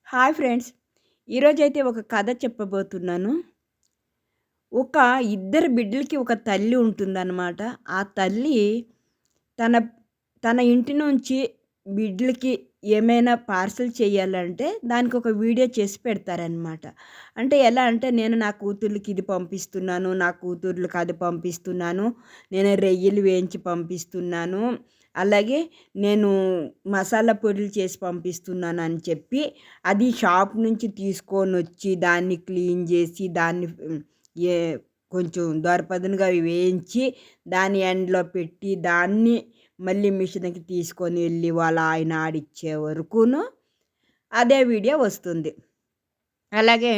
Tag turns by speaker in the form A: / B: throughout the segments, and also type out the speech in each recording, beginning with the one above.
A: Hi friends. ఈరోజైతే ఒక కథ చెప్పబోతున్నాను. ఒక ఇద్దరు బిడ్డలకి ఒక తల్లి ఉంటుందన్నమాట. ఆ తల్లి తన తన ఇంటి నుంచి బిడ్డలకి ఏమైనా పార్సెల్ చేయాలంటే దానికొక వీడియో చేసి పెడతారనమాట. అంటే ఎలా అంటే నేను నా కూతుర్లకి ఇది పంపిస్తున్నాను, నా కూతుర్లకి అది పంపిస్తున్నాను, నేను రొయ్యలు వేయించి పంపిస్తున్నాను, అలాగే నేను మసాలా పొడులు చేసి పంపిస్తున్నానని చెప్పి అది షాప్ నుంచి తీసుకొనొచ్చి దాన్ని క్లీన్ చేసి దాన్ని ఏ కొంచెం దొరపదనుగా వేయించి దాన్ని ఎండలో పెట్టి దాన్ని మళ్ళీ మిషన్‌కి తీసుకొని వెళ్ళి వాళ్ళ ఆయన ఆడిచ్చే వరకును అదే వీడియో వస్తుంది. అలాగే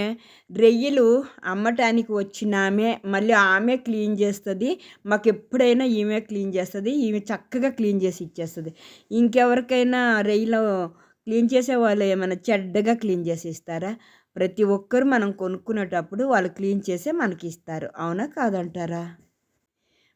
A: రొయ్యలు అమ్మటానికి వచ్చినామె మళ్ళీ ఆమె క్లీన్ చేస్తది. మాకెప్పుడైనా ఈమె క్లీన్ చేస్తది. ఈమె చక్కగా క్లీన్ చేసి ఇచ్చేస్తది. ఇంకెవరికైనా రొయ్యలు క్లీన్ చేసేవాళ్ళు ఏమైనా చెడ్డగా క్లీన్ చేసి ఇస్తారా? ప్రతి ఒక్కరు మనం కొనుక్కునేటప్పుడు వాళ్ళు క్లీన్ చేసే మనకిస్తారు. అవునా? కాదంటారా?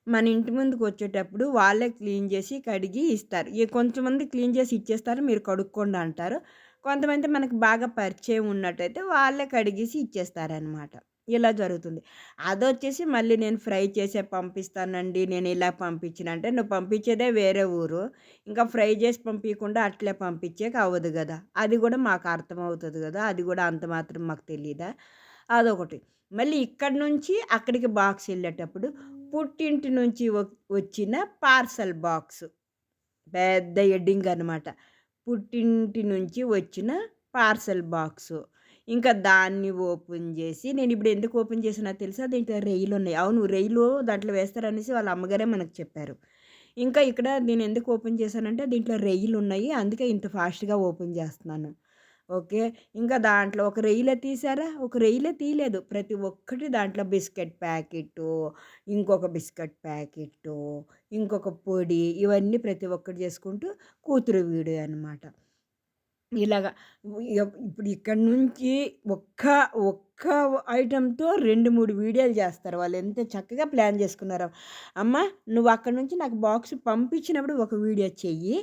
A: మన ఇంటి ముందుకొచ్చేటప్పుడు వాళ్ళే క్లీన్ చేసి, కడిగి ఇస్తారు. కొంతమంది క్లీన్ చేసి ఇచ్చేస్తారు. మీరు కడుక్కోండి అంటారు. కొంతమంది మనకు బాగా పరిచయం ఉన్నట్టయితే వాళ్ళే కడిగేసి ఇచ్చేస్తారనమాట. ఇలా జరుగుతుంది. అదొచ్చేసి మళ్ళీ నేను ఫ్రై చేసే పంపిస్తానండి. నేను ఇలా పంపించనంటే, నువ్వు పంపించేదే వేరే ఊరు. ఇంకా ఫ్రై చేసి పంపియకుండా అట్లే పంపించేకి అవ్వదు గదా! అది గూడా మాకు అర్థమవుతది గదా! అది గూడా అంత మాత్రం మాకు తెలీదా? అదొకటి. మళ్ళీ ఇక్కడి నుంచి అక్కడికి బాక్స్ ఎళ్ళేటప్పుడు పుట్టింటి నుంచి వచ్చిన పార్సెల్ బాక్సు. పెద్ద హెడ్డింగ్ అనమాట. పుట్టింటి నుంచి వచ్చిన పార్సెల్ బాక్సు. ఇంకా దాన్ని ఓపెన్ జేసి నేనిప్పుడు ఎందుకు ఓపెన్ చేశానో తెలుసా? దీంట్లో రొయ్యలున్నాయి. అవును, రొయ్యలు దాంట్లో వేస్తారనేసి వాళ్ళ అమ్మగారే మనకు చెప్పారు. ఇంకా ఇక్కడ నేనెందుకు ఓపెన్ చేశానంటే దీంట్లో రొయ్యలున్నాయి. అందుకే ఇంత ఫాస్ట్‌గా ఓపెన్ జేస్తున్నాను. ఓకే. ఇంకా దాంట్లో ఒక రొయ్యలే తీశారా? ఒక రొయ్యలే తీయలేదు. ప్రతి ఒక్కటి దాంట్లో బిస్కెట్ ప్యాకెట్టు, ఇంకొక బిస్కెట్ ప్యాకెట్టు, ఇంకొక పొడి ఇవన్నీ ప్రతి ఒక్కటి చేసుకుంటూ కూతురు వీడియో అనమాట. ఇలాగ ఇప్పుడు ఇక్కడి నుంచి ఒక్క ఒక్క ఐటెమ్‌తో 2, 3 వీడియోలు చేస్తారు. వాళ్ళు ఎంత చక్కగా ప్లాన్ చేసుకున్నారో. అమ్మ, నువ్వు అక్కడి నుంచి నాకు బాక్స్ పంపించినప్పుడు ఒక వీడియో చెయ్యి.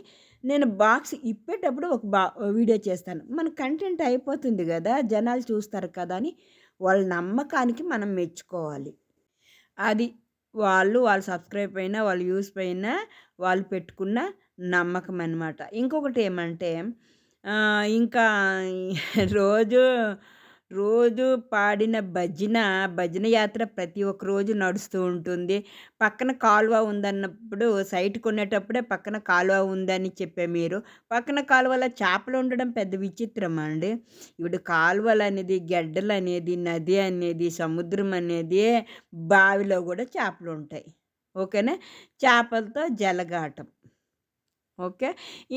A: నేను బాక్స్ ఇప్పేటప్పుడు ఒక వీడియో చేస్తాను. మన కంటెంట్ అయిపోతుంది గదా! జనాలు చూస్తారు కదా! అని వాళ్ళ నమ్మకానికి మనం మెచ్చుకోవాలి. అది వాళ్ళ సబ్‌స్క్రైబ్ పైన, వాళ్ళ వ్యూస్ పైన వాళ్ళు పెట్టుకున్న నమ్మకం అనమాట. ఇంకొకటేమంటే ఇంకా రోజు, రోజు పాడిన భజన యాత్ర ప్రతి ఒక్క రోజు నడుస్తూ ఉంటుంది. పక్కన కాలువ ఉందన్నప్పుడు సైట్ కొనేటప్పుడే పక్కన కాలువ ఉందని చెప్పే మీరు, పక్కన కాలువలో చేపలుండడం పెద్ద విచిత్రమా అండి? ఇప్పుడు కాలువలనేది, గెడ్డలనేది, నది అనేది, సముద్రం అనేది, బావిలో గూడా చేపలుంటాయి. ఓకేనా? చేపలతో జలగాటం. ఓకే.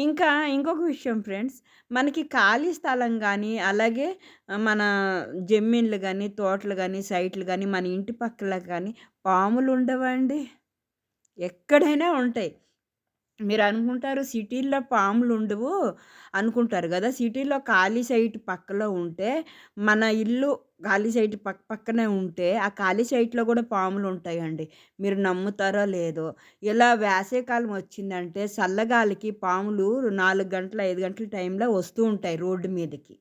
A: ఇంకా ఇంకొక విషయం ఫ్రెండ్స్, మనకి ఖాళీ స్థలం గానీ, అలాగే మన జమీన్లు గానీ, తోటలు గానీ, సైట్లు గానీ, మన ఇంటి పక్కల గానీ పాములుండవా అండి? ఎక్కడైనా ఉంటాయి. మీరనుకుంటారు సిటీల్లో పాములుండవు అనుకుంటారు గదా! సిటీలో ఖాళీ సైట్ పక్కలో ఉంటే, మన ఇల్లు ఖాళీ సైట్ పక్కనే ఉంటే, ఆ ఖాళీ సైట్‌లో గూడా పాములుంటాయండి. మీరు నమ్ముతారో లేదో. ఇలా వేసవికాలం వచ్చిందంటే చల్లగాలికి పాములు 4 గంటలు, 5 గంటల టైంలో వస్తూ ఉంటాయి రోడ్డు మీదకి.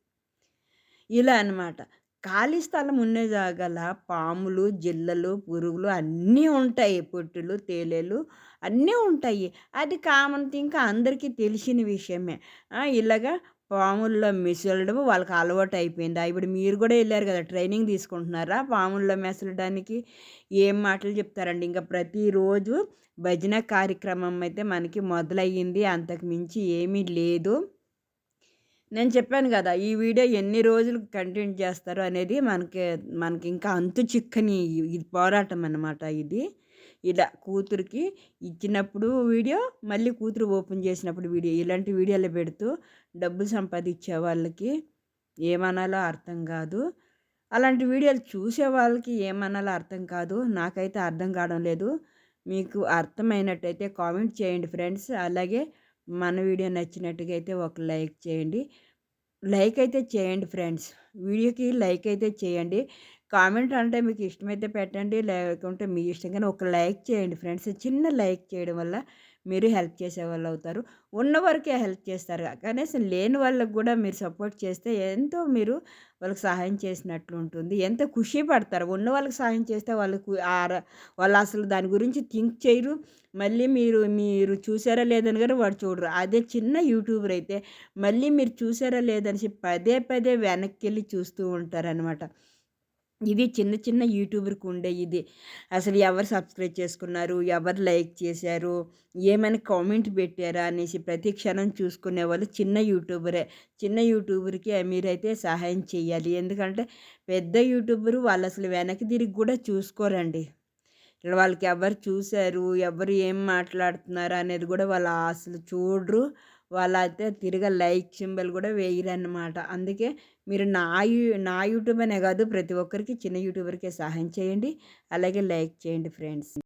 A: ఇలా అనమాట. ఖాళీ స్థలం ఉన్న జాగాల పాములు, జిల్లలు, పురుగులు అన్నీ ఉంటాయి. పుట్టులు, తేలేలు అన్నీ ఉంటాయి. అది కామన్ థింగ్ అందరికీ తెలిసిన విషయమే. ఇలాగా పాముల్లో మెసలడం వాళ్ళకి అలవాటయిపోయింది. ఇప్పుడు మీరు గూడా ఎళ్లారు గదా! ట్రైనింగ్ తీసుకుంటున్నారా పాముల్లో మెసలడానికి? ఏం మాటలు చెప్తారండి. ఇంక ప్రతిరోజు భజన కార్యక్రమం అయితే మనకి మొదలయ్యింది. అంతకు మించి ఏమీ లేదు. నేను చెప్పాను గదా! ఈ వీడియో ఎన్ని రోజులు కంటిన్యూ చేస్తారో అనేది మనకింకా అంతు చిక్కని ఇది పోరాటం అన్నమాట ఇది. ఇలా కూతురికి ఇచ్చినప్పుడు వీడియో, మళ్ళీ కూతురు ఓపెన్ చేసినప్పుడు వీడియో. ఇలాంటి వీడియోలు పెడుతూ డబ్బులు సంపాదిచ్చే వాళ్ళకి ఏమనాలో అర్థం గాదు. అలాంటి వీడియోలు చూసే వాళ్ళకి ఏమనాలో అర్థం కాదు. నాకైతే అర్థం కావడం లేదు. మీకు అర్థమైనట్టయితే కామెంట్ చేయండి ఫ్రెండ్స్. అలాగే మన వీడియో నచ్చినట్టుగా అయితే ఒక లైక్ చేయండి. లైక్ అయితే చేయండి ఫ్రెండ్స్. వీడియోకి లైక్ అయితే చేయండి. కామెంట్ అంటే మీకు ఇష్టమైతే పెట్టండి. లేకుంటే మీ ఇష్టం. కానీ ఒక లైక్ చేయండి ఫ్రెండ్స్. చిన్న లైక్ చేయడం వల్ల మీరు హెల్ప్ చేసేవాళ్ళు అవుతారు. ఉన్నవరకే హెల్ప్ చేస్తారు. కనీసం లేని వాళ్ళకి గూడా మీరు సపోర్ట్ చేస్తే ఎంతో మీరు వాళ్ళకి సహాయం చేసినట్లు ఉంటుంది. ఎంతో ఖుషి పడతారు. ఉన్న వాళ్ళకి సహాయం చేస్తే వాళ్ళకు వాళ్ళసలు దాని గురించి థింక్ చేయరు. మళ్ళీ మీరు మీరు చూసారా లేదని గాని వాడు చూడరు. అదే చిన్న యూట్యూబర్ అయితే మళ్ళీ మీరు చూసారా లేదనేసి పదే పదే వెనక్కెళ్ళి చూస్తూ ఉంటారనమాట. ఇది చిన్న చిన్న యూట్యూబర్‌కి ఉండే ఇది. అసలు ఎవరు సబ్స్క్రైబ్ చేసుకున్నారు? ఎవరు లైక్ చేశారు? ఏమైనా కామెంట్ పెట్టారా? అనేసి ప్రతి క్షణం చూసుకునేవాళ్ళు చిన్న యూట్యూబరే. చిన్న యూట్యూబర్‌కి మీరైతే సహాయం చేయాలి. ఎందుకంటే పెద్ద యూట్యూబరు వాళ్ళసలు వెనక్కి తిరిగి గూడా చూసుకోరండి. వాళ్ళకి ఎవరు చూసారు? ఎవరు ఏం మాట్లాడుతున్నారు? అనేది గూడా వాళ్ళు అసలు చూడరు. వాళ్ళైతే తిరగా లైక్ సింబల్ గూడా వేయరనమాట. అందుకే మీరు నా యూట్యూబ్ అనే గాదు ప్రతి ఒక్కరికి చిన్న యూట్యూబర్‌కే సహాయం చేయండి. అలాగే లైక్ చేయండి ఫ్రెండ్స్.